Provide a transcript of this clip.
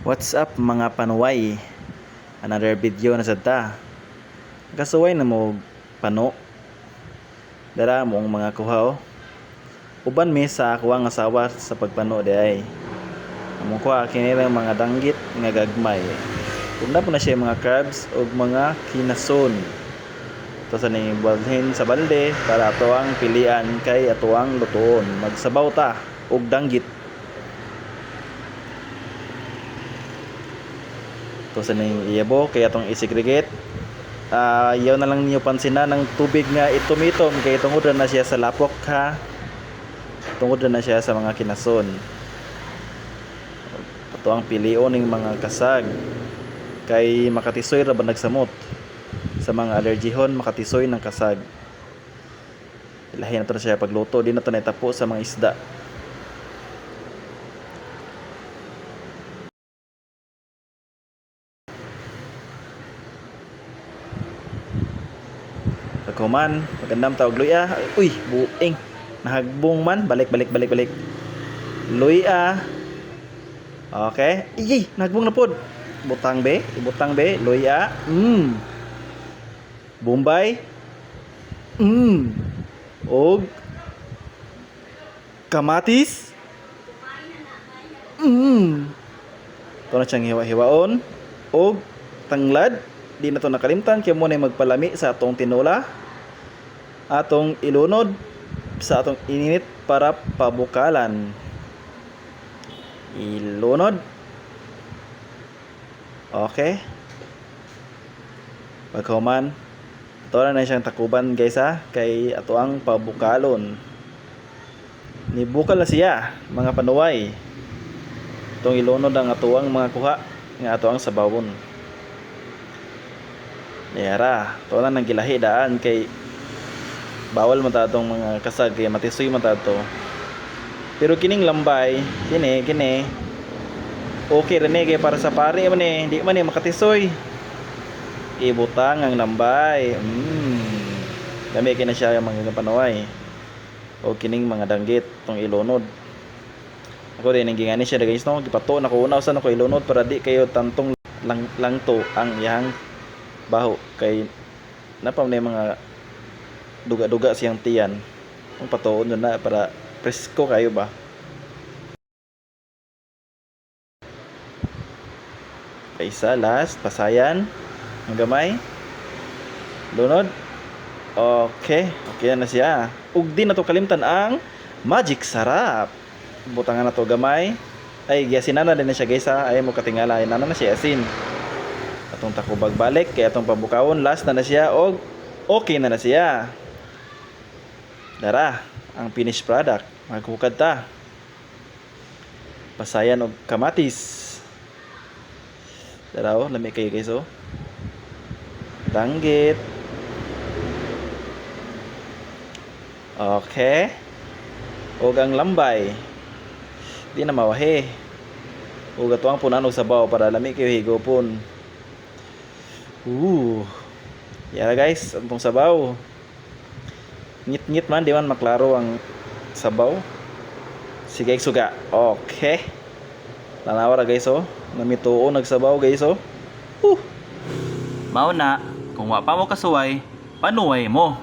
What's up mga panuway? Another video na sad ta. Kasuway na mo pano. Dara mo ang mga kuha. Uban mi sa ako ang asawa sa pagpano di ay. Among kuha kini lang mga danggit nga gagmay. Ugna po na siya mga crabs o mga kinason. Ito sa ning balhin sa balde para ato ang pilian kay ato ang lutoon. Magsabaw ta og danggit. Ito sa ning iyabo kaya itong isegregate. Yaw na lang niyo pansina ng tubig nga itumitom kay tungod na siya sa lapok ha. Tungod na siya sa mga kinason. Ito ang pilion ng mga kasag kay makatisoy ra ba nagsamot. Sa mga allergihon makatisoy ng kasag. Ilahin na to na siya pagluto, di na to naitapo sa mga isda. Pagkuman, magandang tawag luya. Uy, buing. Nahagbong man. Balik. Luya. Okay. Iyay, nahagbong na pod. Butang be. Luya. Bombay. Og kamatis. Ito na siyang hiwa-hiwaon. Og tanglad. Di na to nakalimtan kaya mo na magpalami sa atong tinola. Atong ilunod sa atong ininit para pabukalan. Ilunod. Okay. Pagkuman, ito na siyang takuban guys ha. Kay ato ang pabukalon. Nibukal na siya mga panuway. Itong ilunod ang atuang mga kuha nga ato ang sabawon. Yara, ito na nang gilahi daan kay bawal man tatong mga kasag kaya matisoy man tato. Pero kining lambay, kini okay rin kay para sa pari man di man makatisoy. Ibutang ang lambay. Dami kay na siya mga panuway. O kining mga danggit tong ilunod. Ako din ngingani siya guys no, gipato na ko una usan ako ilunod para di kayo tantong lang to ang iyang baho kay napam na mga duga-duga siyang tiyan. Kung patuon na para presko kayo ba. Isa last pasayan ang gamay. Lunod. Okay na siya. Ug di na to kalimtan ang magic sarap. Butangan na to gamay. Ay giasinan na din na siya guys ha. Ay mo katingala ay na siya asin. Atong takubag balik kay atong pabukawon last na siya og okay na siya. Dara, ang finished product. Magkukad ta. Pasayan og kamatis. Dara lami kayo guys oh. Danggit. Okay. Og ang lambay. Di na mawahe. Og atuang punan og sabaw para lami kayo higopon. Yara guys, antong sabaw. Ngit-ngit man, di man maklaro ang sabaw. Sige, suga. Okay. Nanawara guys oh. Namituo nagsabaw guys oh. Mao na, kung wa pa mo kasuway, panuway mo.